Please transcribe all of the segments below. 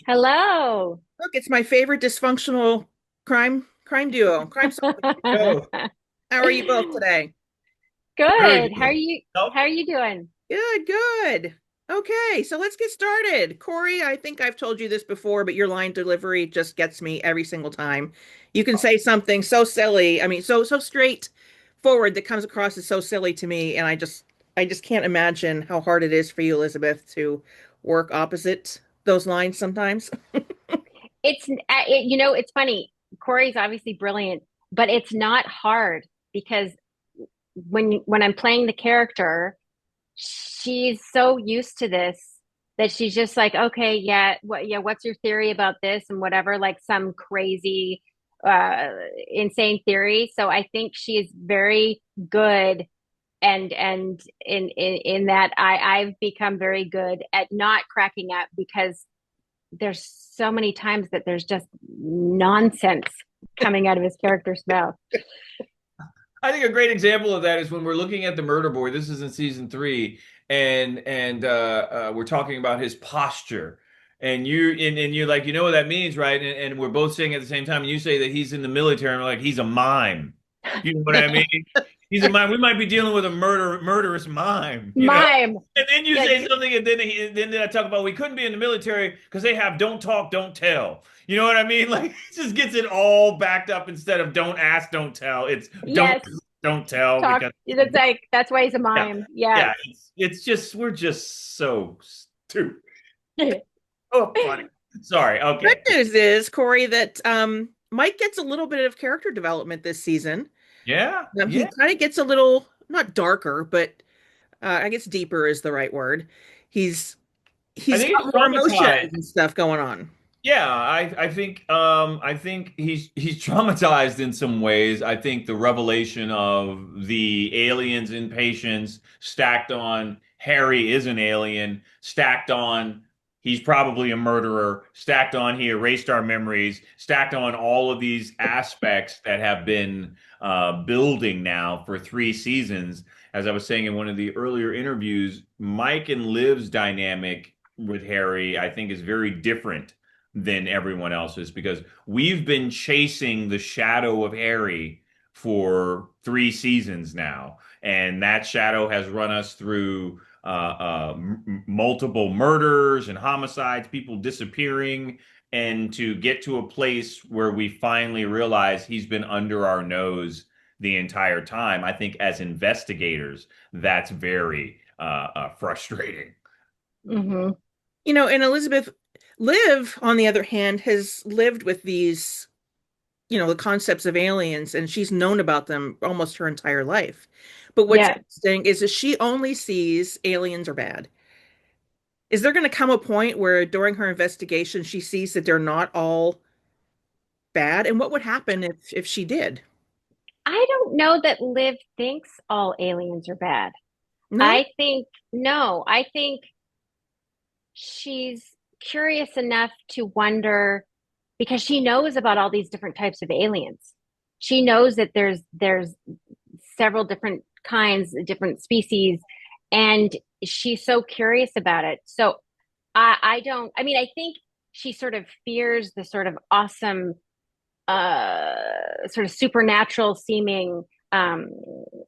Hello. Look, it's my favorite dysfunctional crime duo. Crime solving duo. How are you both today? How are you Good. How are doing? you Oh, how are you doing? Good, good. Okay, so let's get started. Corey, I think I've told you this before, but your line delivery just gets me every single time. You can say something so silly, so straight forward that comes across as so silly to me, and I just can't imagine how hard it is for you, Elizabeth, to work opposite those lines sometimes. It's funny. Corey's obviously brilliant, but it's not hard because when I'm playing the character, she's so used to this that she's just like, okay, what's your theory about this and whatever, like some crazy uh insane theory. So I think she is very good and in that I've become very good at not cracking up because there's so many times that there's just nonsense coming out of his character's mouth. I think a great example of that is when we're looking at the murder board. This is in season three, and we're talking about his posture. And you're like, you know what that means, right? And we're both saying at the same time, and you say that he's in the military, and we're like, he's a mime. You know what I mean? He's a mime. We might be dealing with a murderous mime, you know? Mime. And then you Yeah, say something, and then I talk about we couldn't be in the military because they have don't talk, don't tell. You know what I mean? Like it just gets it all backed up instead of don't ask, don't tell. It's yes. don't tell Talk. because That's like that's why he's a yeah, mime. Yeah. yeah. It's just we're just so stupid. Oh, funny. Sorry. Good Okay. news is, Corey, that Mike gets a little bit of character development this season. Yeah. He Yeah. kind of gets a little, not darker, but I guess deeper is the right word. He's I he's think got he's more emotions traumatized. and stuff going on. Yeah, I think he's traumatized in some ways. I think the revelation of the aliens in patience stacked on Harry is an alien, stacked on he's probably a murderer, stacked on he erased our memories, stacked on all of these aspects that have been building now for three seasons. As I was saying in one of the earlier interviews, Mike and Liv's dynamic with Harry, I think, is very different than everyone else's because we've been chasing the shadow of Harry for three seasons now, and that shadow has run us through multiple murders and homicides, people disappearing, and to get to a place where we finally realize he's been under our nose the entire time. I think as investigators, that's very frustrating. Hmm. And Elizabeth Liv, on the other hand, has lived with these, the concepts of aliens, and she's known about them almost her entire life. But what's Yeah. interesting is that she only sees aliens are bad. Is there going to come a point where during her investigation she sees that they're not all bad? And what would happen if she did? I don't know that Liv thinks all aliens are bad. No? I think no. I think she's curious enough to wonder because she knows about all these different types of aliens. She knows that there's several different kinds, different species, and she's so curious about it. So I don't. I mean, I think she sort of fears the sort of awesome, sort of supernatural seeming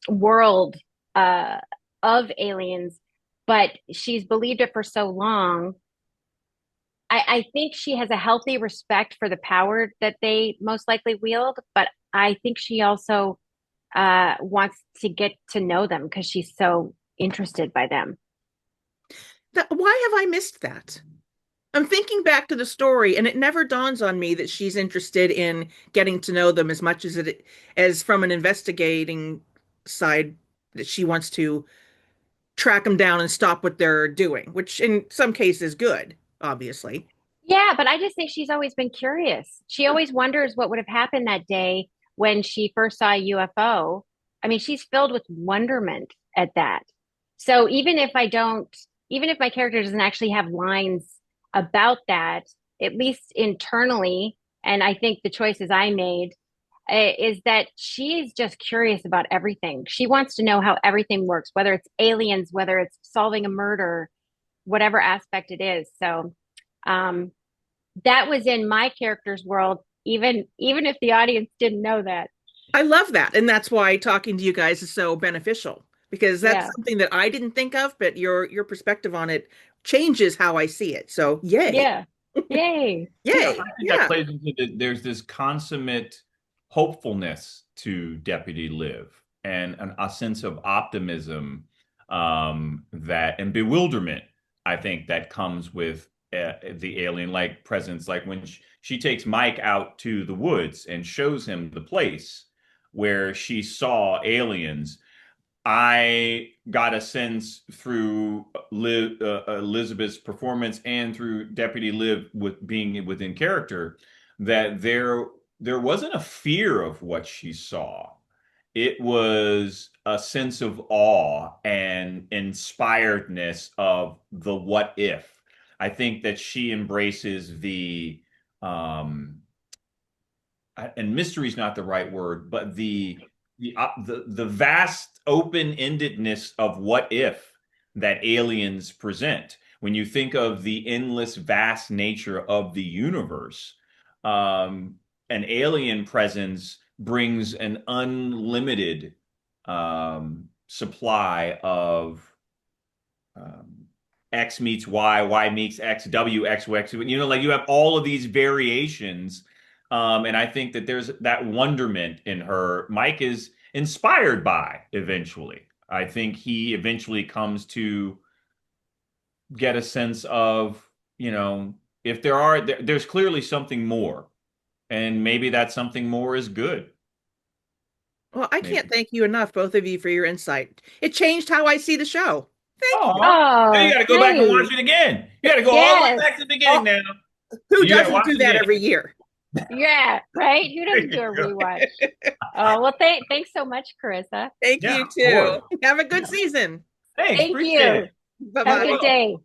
world uh, of aliens, but she's believed it for so long. I think she has a healthy respect for the power that they most likely wield, but I think she also wants to get to know them because she's so interested by them. Why have I missed that? I'm thinking back to the story, and it never dawns on me that she's interested in getting to know them as much as from an investigating side that she wants to track them down and stop what they're doing, which in some cases good, obviously. Yeah, but I just think she's always been curious. She always wonders what would have happened that day when she first saw a UFO. I mean, she's filled with wonderment at that. So even if my character doesn't actually have lines about that, at least internally, and I think the choices I made is that she's just curious about everything. She wants to know how everything works, whether it's aliens, whether it's solving a murder, whatever aspect it is. So, um, that was in my character's world, even if the audience didn't know that. I love that. And that's why talking to you guys is so beneficial because that's Yeah. something that I didn't think of, but your perspective on it changes how I see it. So yay. Yeah. Yay. Yeah, Yay. I think that Yeah. plays into there's this consummate hopefulness to Deputy Liv and a sense of optimism that and bewilderment, I think, that comes with the alien-like presence. Like when she takes Mike out to the woods and shows him the place where she saw aliens. I got a sense through Elizabeth's performance and through Deputy Liv with being within character that there wasn't a fear of what she saw. It was a sense of awe and inspiredness of the what if. I think that she embraces the and mystery is not the right word, but the vast open-endedness of what if that aliens present. When you think of the endless vast nature of the universe, an alien presence brings an unlimited supply of um, X meets Y, Y meets X, W, X, X. You know, like you have all of these variations. And I think that there's that wonderment in her. Mike is inspired by eventually. I think he eventually comes to get a sense of, you know, if there's clearly something more. And maybe that something more is good. Well, I can't Maybe. thank you enough, both of you, for your insight. It changed how I see the show. Thank you. Oh, now you Oh, got to go back and watch hey. it again. You got to go all the way Yes. back to the beginning Oh, now. who You got to doesn't watch do it that again. every year? Yeah, right? Who There doesn't do you a go. rewatch? Oh, well, thanks so much, Carissa. Thank Yeah, you of course. too. Have a good Yeah. season. Thanks. Thank Appreciate you. it. Have a I Bye-bye. good will. day.